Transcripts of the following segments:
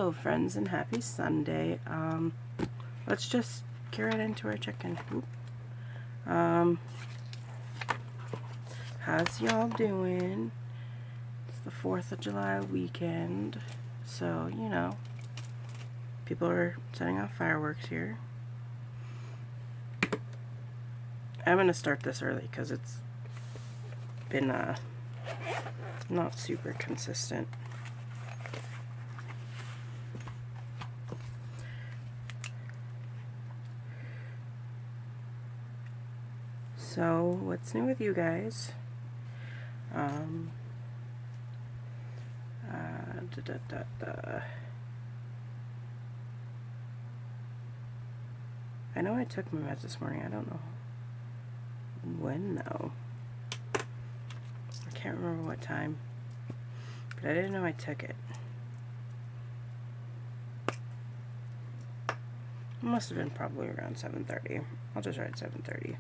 Hello friends and happy Sunday. Let's just get right into our check-in. How's y'all doing? It's the 4th of July weekend, so you know, people are setting off fireworks here. I'm gonna start this early because it's been not super consistent. So, what's new with you guys? I know I took my meds this morning. I don't know when though. I can't remember what time, but I didn't know I took it. It must have been probably around 7:30. I'll just write 7:30.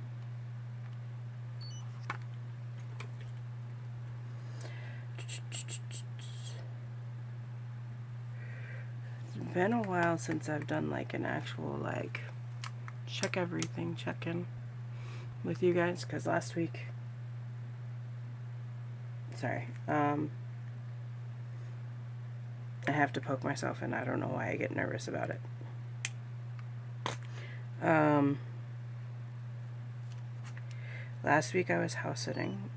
It's been a while since I've done like an actual like check everything check-in with you guys, because last week, sorry, I have to poke myself and I don't know why I get nervous about it. Last week I was house sitting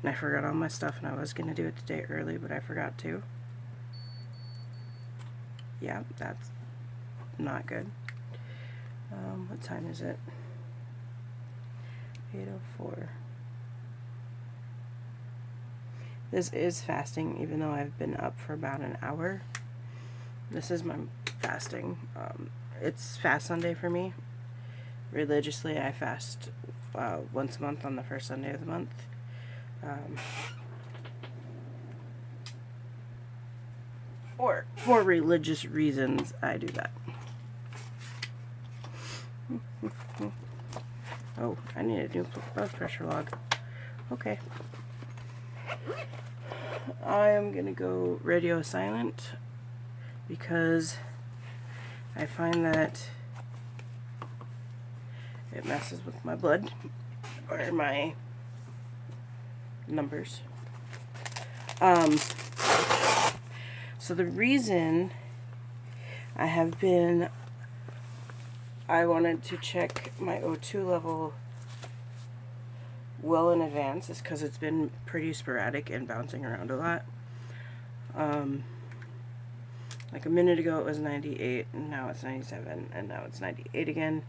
and I forgot all my stuff, and I was going to do it today early, but I forgot to. Yeah, that's not good. What time is it? 8:04. This is fasting, even though I've been up for about an hour. This is my fasting. It's Fast Sunday for me. Religiously, I fast once a month on the first Sunday of the month. Or for religious reasons, I do that. Oh, I need a new blood pressure log. Okay. I am gonna go radio silent because I find that it messes with my blood or my numbers. So the reason I wanted to check my O2 level well in advance is because it's been pretty sporadic and bouncing around a lot. Like a minute ago it was 98, and now it's 97, and now it's 98 again.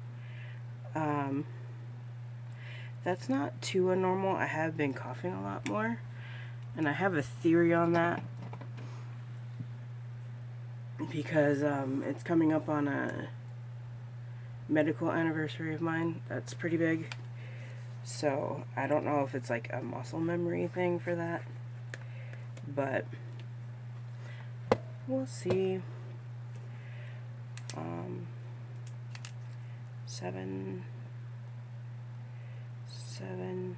That's not too abnormal. I have been coughing a lot more, and I have a theory on that because it's coming up on a medical anniversary of mine that's pretty big. So I don't know if it's like a muscle memory thing for that, but we'll see. 7.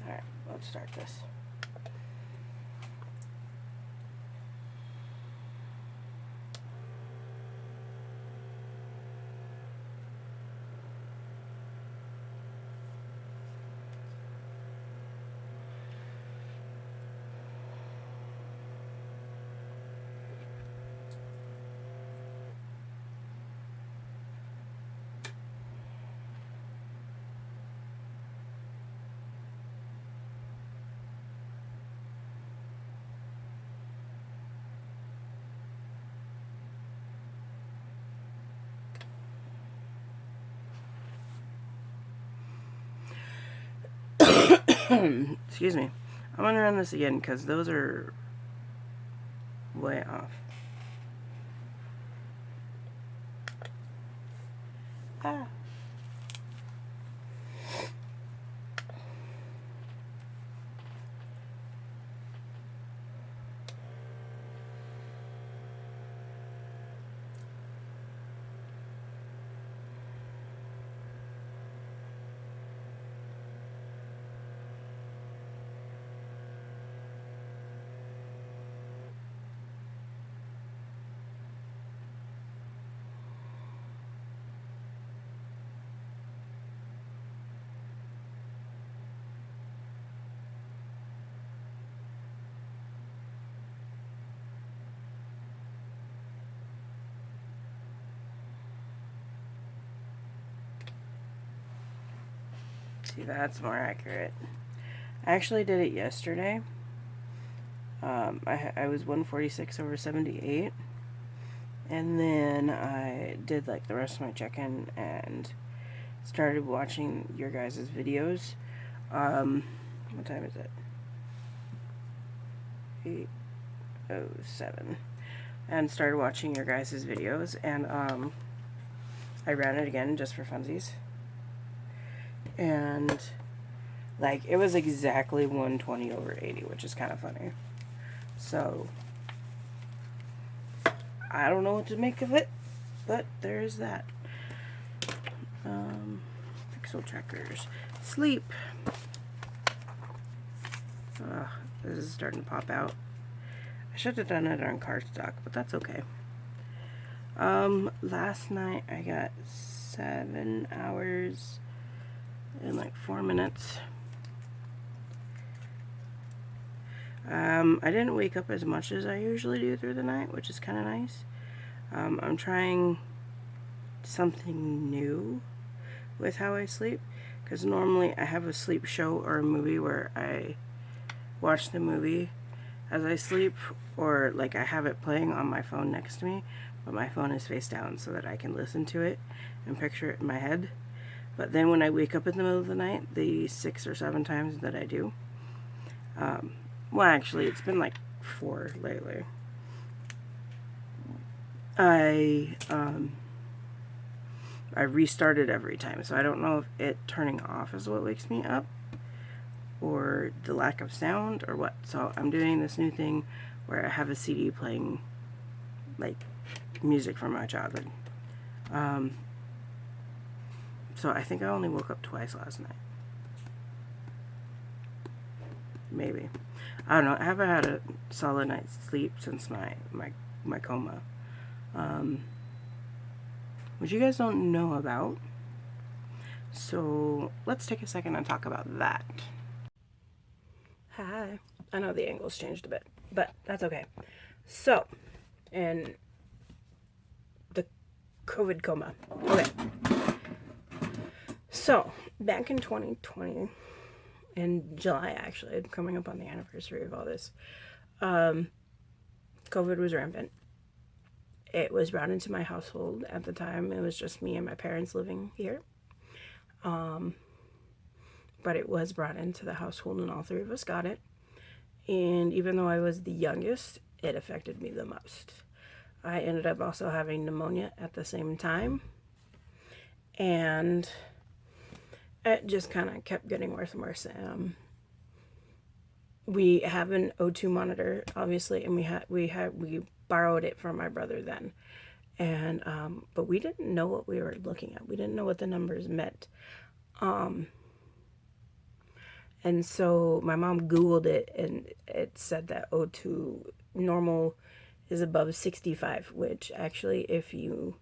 Alright, let's start this. Excuse me. I'm gonna run this again because those are way off. Ah. See, that's more accurate. I actually did it yesterday. I was 146/78. And then I did like the rest of my check-in and started watching your guys' videos. What time is it? 8:07. And started watching your guys' videos, and I ran it again just for funsies. And like it was exactly 120/80, which is kind of funny. So I don't know what to make of it, but there's that. Pixel trackers. Sleep. This is starting to pop out. I should have done it on cardstock, but that's okay. Last night I got 7 hours and like 4 minutes. I didn't wake up as much as I usually do through the night, which is kind of nice. I'm trying something new with how I sleep, because normally I have a sleep show or a movie where I watch the movie as I sleep, or like I have it playing on my phone next to me, but my phone is face down so that I can listen to it and picture it in my head. But then when I wake up in the middle of the night, the 6 or 7 times that I do, well, actually, it's been like 4 lately. I restart it every time, so I don't know if it turning off is what wakes me up, or the lack of sound, or what. So I'm doing this new thing where I have a CD playing like music from my childhood. So I think I only woke up twice last night. Maybe. I don't know. I haven't had a solid night's sleep since my coma. Which you guys don't know about. So let's take a second and talk about that. Hi. I know the angle's changed a bit, but that's okay. So, and the COVID coma. Okay. So, back in 2020, in July actually, coming up on the anniversary of all this, COVID was rampant. It was brought into my household at the time. It was just me and my parents living here. But it was brought into the household and all 3 of us got it. And even though I was the youngest, it affected me the most. I ended up also having pneumonia at the same time. And it just kind of kept getting worse and worse. We have an O2 monitor, obviously, and we borrowed it from my brother then. And but we didn't know what we were looking at. We didn't know what the numbers meant. And so my mom Googled it, and it said that O2 normal is above 65, which actually, if you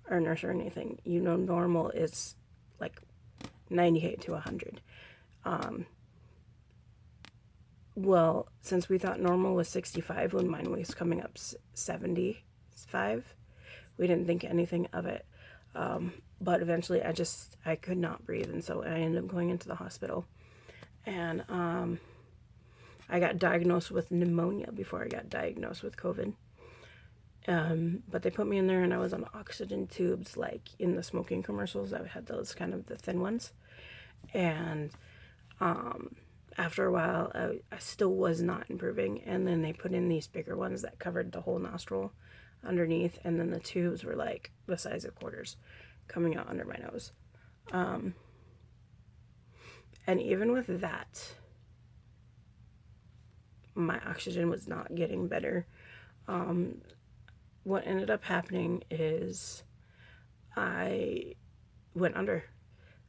are a nurse or anything, you know normal is like 98 to 100. Well, since we thought normal was 65 when mine was coming up 75, we didn't think anything of it. But eventually I could not breathe, and so I ended up going into the hospital. And I got diagnosed with pneumonia before I got diagnosed with COVID. But they put me in there, and I was on oxygen tubes, like in the smoking commercials. I had those kind of the thin ones. And after a while, I still was not improving. And then they put in these bigger ones that covered the whole nostril underneath. And then the tubes were like the size of quarters coming out under my nose. And even with that, my oxygen was not getting better. What ended up happening is I went under.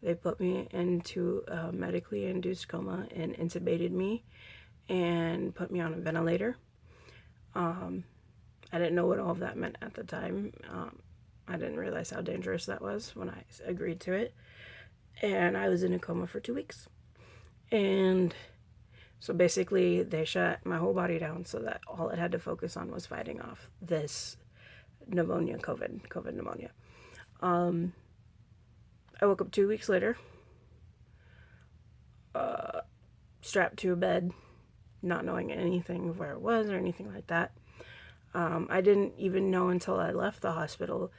They put me into a medically induced coma and intubated me and put me on a ventilator. I didn't know what all of that meant at the time. I didn't realize how dangerous that was when I agreed to it. And I was in a coma for 2 weeks. And so basically they shut my whole body down so that all it had to focus on was fighting off this pneumonia, COVID pneumonia. I woke up 2 weeks later. strapped to a bed, not knowing anything of where it was or anything like that. I didn't even know until I left the hospital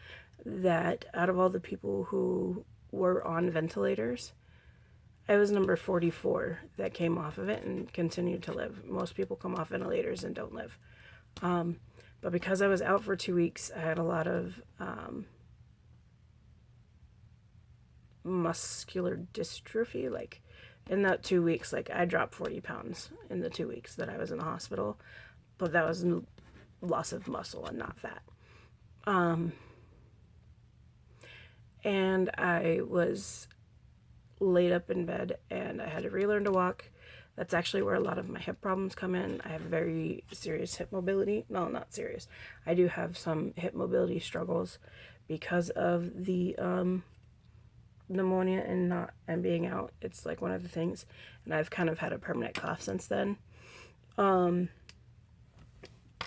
that out of all the people who were on ventilators, I was number 44 that came off of it and continued to live. Most people come off ventilators and don't live. But because I was out for 2 weeks, I had a lot of muscular dystrophy. Like in that 2 weeks, like I dropped 40 pounds in the 2 weeks that I was in the hospital. But that was loss of muscle and not fat. And I was laid up in bed and I had to relearn to walk. That's actually where a lot of my hip problems come in. I have very serious hip mobility. No, not serious. I do have some hip mobility struggles because of the pneumonia and being out. It's like one of the things. And I've kind of had a permanent cough since then.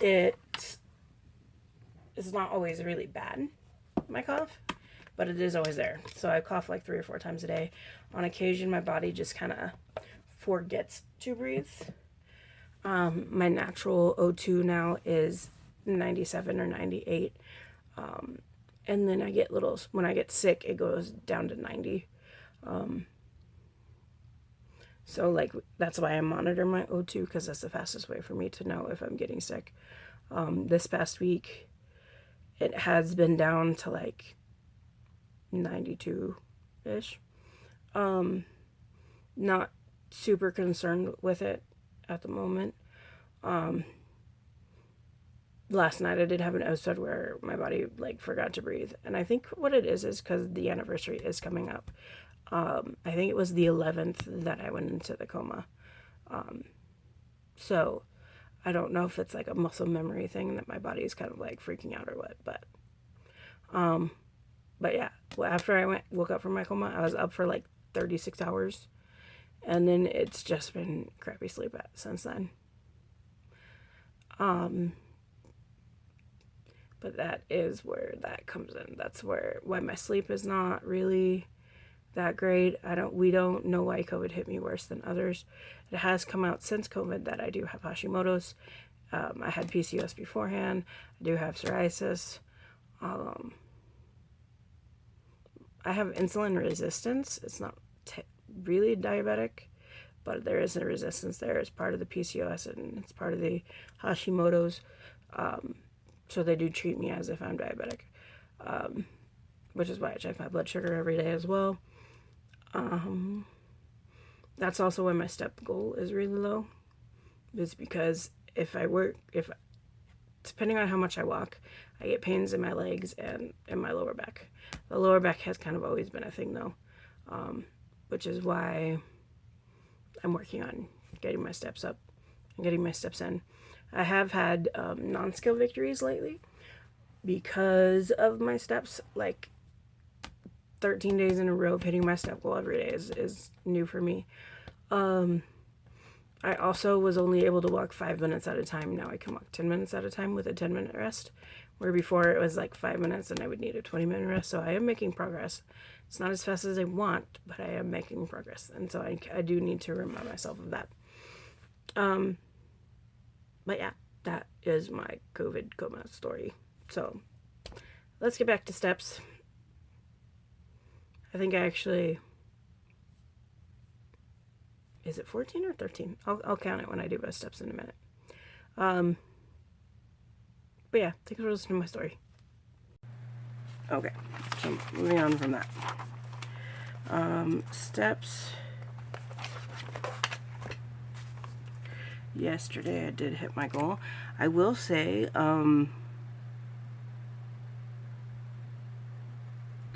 It is not always really bad, my cough, but it is always there. So I cough like 3 or 4 times a day. On occasion, my body just kind of forgets to breathe. My natural O2 now is 97 or 98. And then when I get sick, it goes down to 90. So like, that's why I monitor my O2, because that's the fastest way for me to know if I'm getting sick. This past week, it has been down to like 92-ish. Not super concerned with it at the moment. Last night I did have an episode where my body like forgot to breathe, and I think what it is because the anniversary is coming up. I think it was the 11th that I went into the coma. So I don't know if it's like a muscle memory thing that my body is kind of like freaking out or what, but yeah, well, after I woke up from my coma, I was up for like 36 hours, and then it's just been crappy sleep since then. But that is where that comes in. That's why my sleep is not really that great. We don't know why COVID hit me worse than others. It has come out since COVID that I do have Hashimoto's. I had PCOS beforehand. I do have psoriasis. I have insulin resistance. It's not really diabetic, but there is a resistance there. It's part of the PCOS and it's part of the Hashimoto's. So they do treat me as if I'm diabetic, which is why I check my blood sugar every day as well. That's also why my step goal is really low. It's because depending on how much I walk, I get pains in my legs and in my lower back. The lower back has kind of always been a thing though, which is why I'm working on getting my steps up and getting my steps in. I have had non-skill victories lately because of my steps. Like 13 days in a row of hitting my step goal every day is new for me. I also was only able to walk 5 minutes at a time. Now I can walk 10 minutes at a time with a 10-minute rest, where before it was like 5 minutes and I would need a 20-minute rest. So I am making progress. It's not as fast as I want, but I am making progress. And so I do need to remind myself of that. But yeah, that is my COVID coma story. So let's get back to steps. I think is it 14 or 13? I'll count it when I do my steps in a minute. But yeah, thanks for listening to my story. Okay, so moving on from that. Steps. Yesterday I did hit my goal. I will say,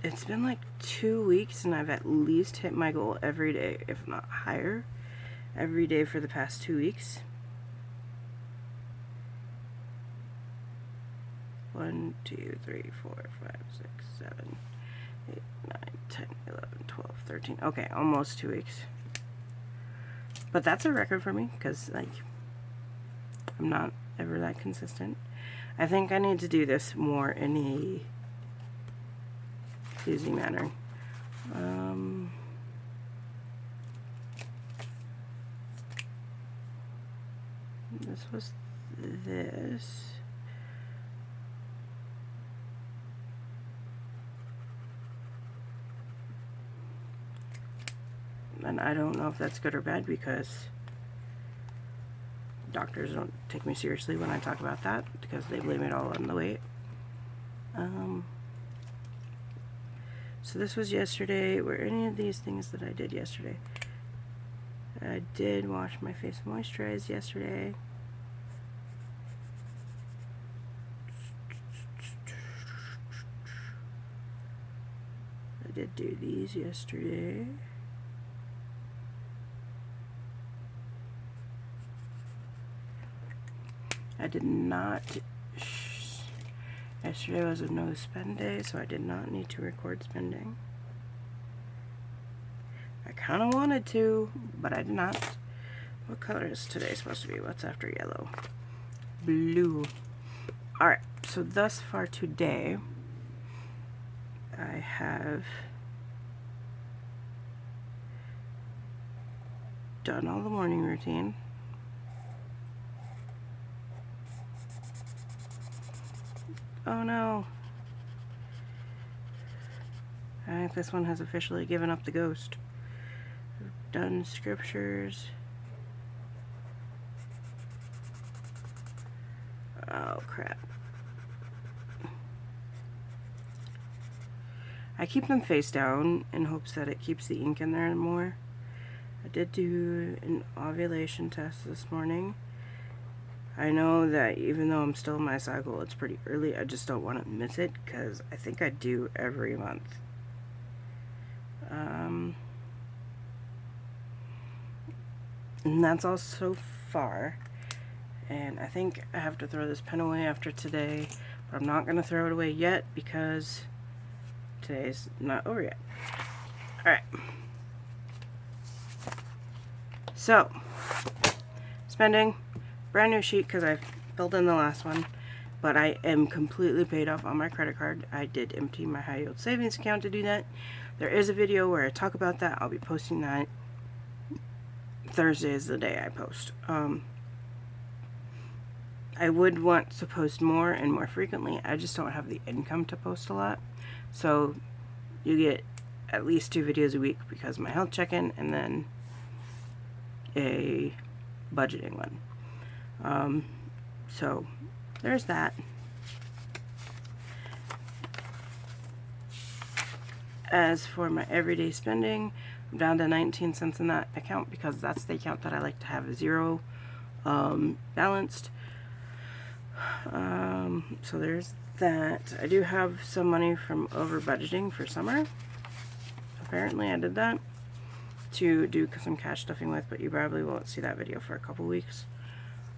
it's been like 2 weeks and I've at least hit my goal every day, if not higher, every day for the past 2 weeks. 1, 2, 3, 4, 5, 6, 7, 8, 9, 10, 11, 12, 13. Okay, almost 2 weeks. But that's a record for me because, like, I'm not ever that consistent. I think I need to do this more in a easy manner. This was this. And I don't know if that's good or bad because doctors don't take me seriously when I talk about that because they blame it all on the weight. So this was yesterday. Were any of these things that I did yesterday? I did wash my face and moisturize yesterday. I did do these yesterday. I did not. Yesterday was a no spend day, so I did not need to record spending. I kind of wanted to, but I did not. What color is today supposed to be? What's after yellow? Blue. Alright, so thus far today, I have done all the morning routine. Oh no. I think this one has officially given up the ghost. Done scriptures. Oh crap. I keep them face down in hopes that it keeps the ink in there more. I did do an ovulation test this morning. I know that even though I'm still in my cycle, it's pretty early. I just don't want to miss it because I think I do every month. And that's all so far. And I think I have to throw this pen away after today, but I'm not going to throw it away yet because today's not over yet. Alright. So, spending. Brand new sheet because I filled in the last one, but I am completely paid off on my credit card. I did empty my high yield savings account to do that. There is a video where I talk about that. I'll be posting that. Thursday is the day I post. I would want to post more and more frequently. I just don't have the income to post a lot. So you get at least 2 videos a week because of my health check-in and then a budgeting one. So there's that. As for my everyday spending, I'm down to 19 cents in that account because that's the account that I like to have 0 balanced. So there's that. I do have some money from over budgeting for summer. Apparently I did that to do some cash stuffing with, but you probably won't see that video for a couple weeks.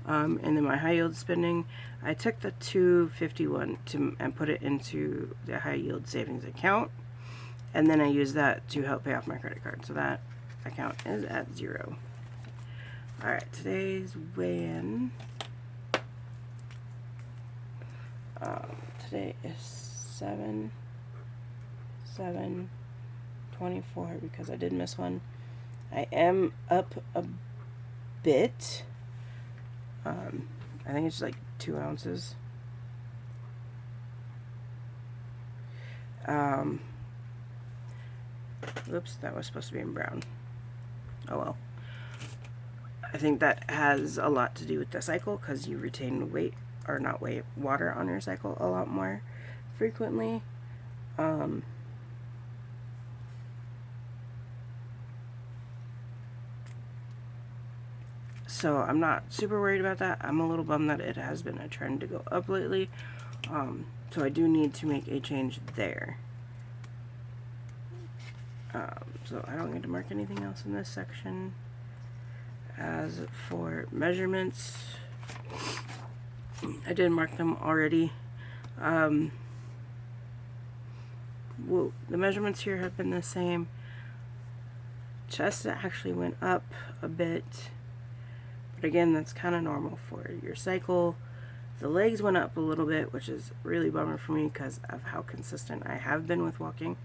And then my high yield spending, I took the $251 and put it into the high yield savings account, and then I used that to help pay off my credit card. So that account is at 0. Alright, today's weigh-in. Today is 7/7/24 because I did miss one. I am up a bit. I think it's like 2 ounces. Oops, that was supposed to be in brown. Oh well. I think that has a lot to do with the cycle because you retain weight, or not weight, water on your cycle a lot more frequently. So I'm not super worried about that. I'm a little bummed that it has been a trend to go up lately. So I do need to make a change there. So I don't need to mark anything else in this section. As for measurements, I did mark them already. Well, the measurements here have been the same. Chest actually went up a bit, but again, that's kind of normal for your cycle. The legs went up a little bit, which is really bummer for me because of how consistent I have been with walking.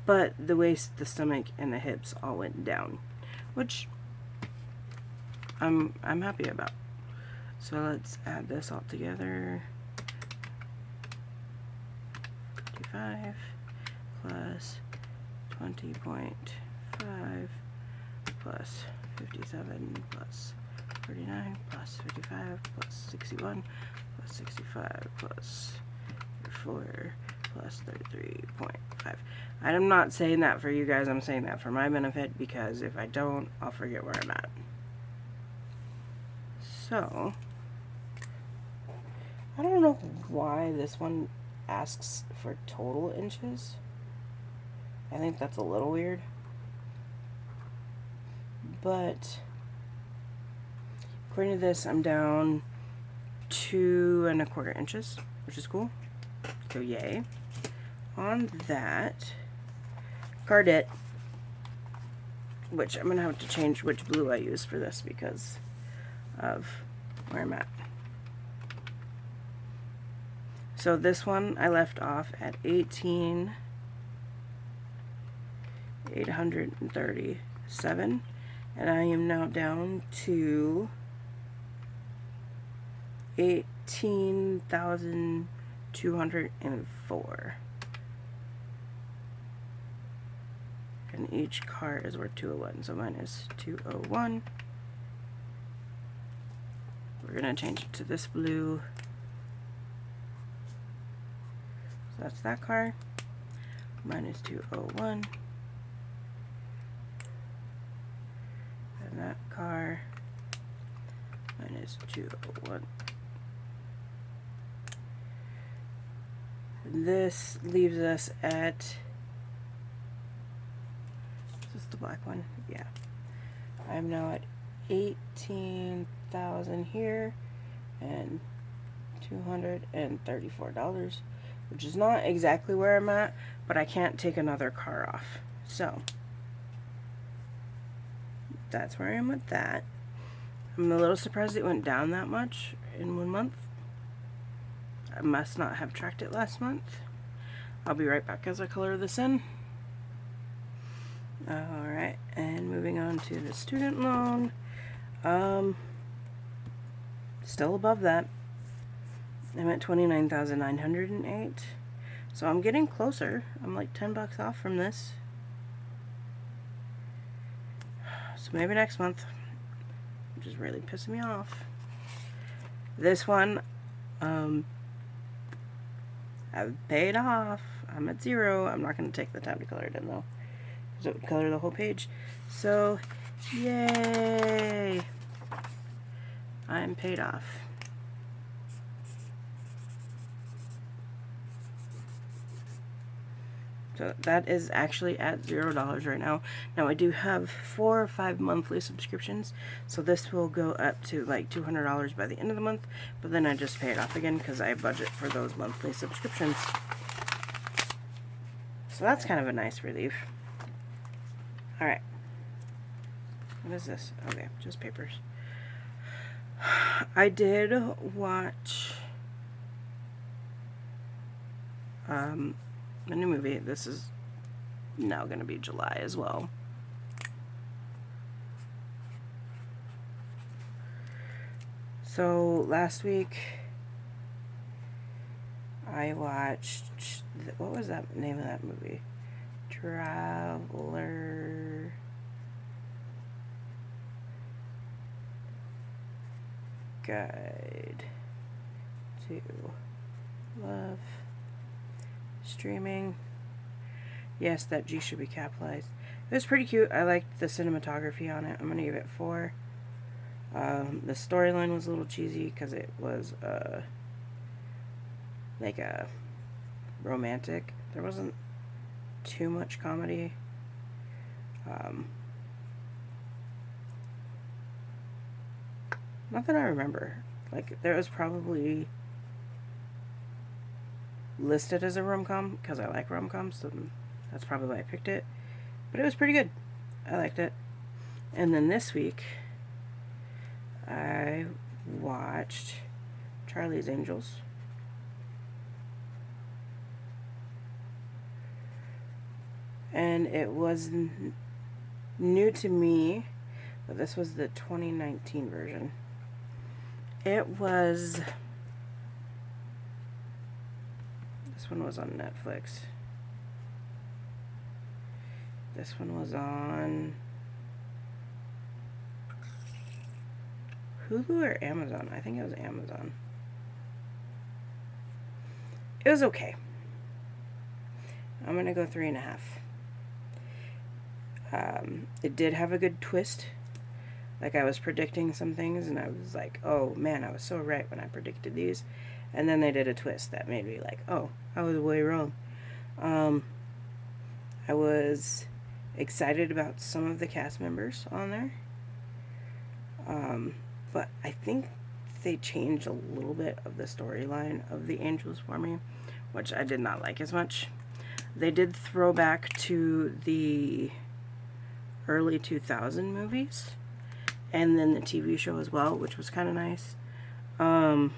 But the waist, the stomach, and the hips all went down, which I'm happy about. So let's add this all together. 55 plus 20.5 plus 57 plus 39 plus 55 plus 61 plus 65 plus 4 plus 33.5. I'm not saying that for you guys, I'm saying that for my benefit, because if I don't, I'll forget where I'm at. So, I don't know why this one asks for total inches. I think that's a little weird. But according to this, I'm down 2 1/4 inches, which is cool. So yay. On that, Cardette, which I'm going to have to change which blue I use for this because of where I'm at. So this one I left off at 18,837, and I am now down to 18,204. And each card is worth 201, so mine is 201. We're going to change it to this blue. So that's that card. Mine is 201. And that card, mine is 201. And this leaves us at, is this the black one? Yeah. I'm now at 18,000 here and $234, which is not exactly where I'm at, but I can't take another car off. So that's where I am with that. I'm a little surprised it went down that much in 1 month. I must not have tracked it last month. I'll be right back as I color this in. Alright, and moving on to the student loan. Still above that. I'm at 29,908. So I'm getting closer. I'm like 10 bucks off from this. So maybe next month. Which is really pissing me off. This one, I've paid off. I'm at 0. I'm not going to take the time to color it in though, because it would color the whole page. So, yay! I'm paid off. So that is actually at $0 right now. Now I do have 4 or 5 monthly subscriptions, so this will go up to like $200 by the end of the month, but then I just pay it off again because I budget for those monthly subscriptions. So that's kind of a nice relief. Alright. What is this? Okay, just papers. I did watch a new movie. This is now going to be July as well. So last week I watched, what was that name of that movie? Traveler Guide to Love. Streaming. Yes, that G should be capitalized. It was pretty cute. I liked the cinematography on it. I'm going to give it 4. The storyline was a little cheesy because it was like a romantic. There wasn't too much comedy. Not that I remember. Like, there was probably listed as a rom-com because I like rom-coms, so that's probably why I picked it. But it was pretty good. I liked it. And then this week I watched Charlie's Angels. And it was new to me, but this was the 2019 version. It was... This one was on Netflix. This one was on Hulu or Amazon. I think it was Amazon. It was okay. I'm going to go 3.5. It did have a good twist. Like, I was predicting some things, and I was like, oh, man, I was so right when I predicted these. And then they did a twist that made me like, oh, I was way wrong. I was excited about some of the cast members on there. But I think they changed a little bit of the storyline of the Angels for me, which I did not like as much. They did throw back to the early 2000 movies, and then the TV show as well, which was kind of nice. So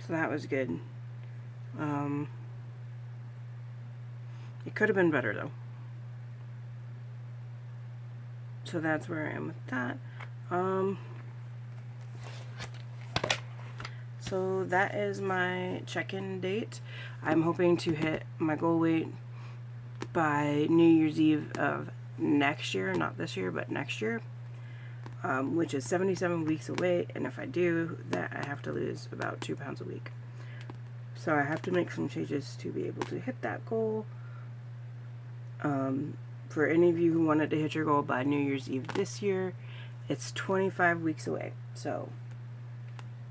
that was good. It could have been better, though. So that's where I am with that. So that is my check-in date. I'm hoping to hit my goal weight by New Year's Eve of next year, not this year, but next year, which is 77 weeks away, and if I do that, I have to lose about 2 pounds a week. So I have to make some changes to be able to hit that goal. For any of you who wanted to hit your goal by New Year's Eve this year, it's 25 weeks away. So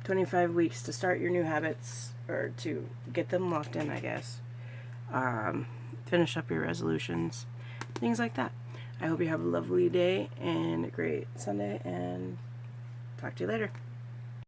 25 weeks to start your new habits, or to get them locked in, I guess. Finish up your resolutions, things like that. I hope you have a lovely day and a great Sunday, and talk to you later.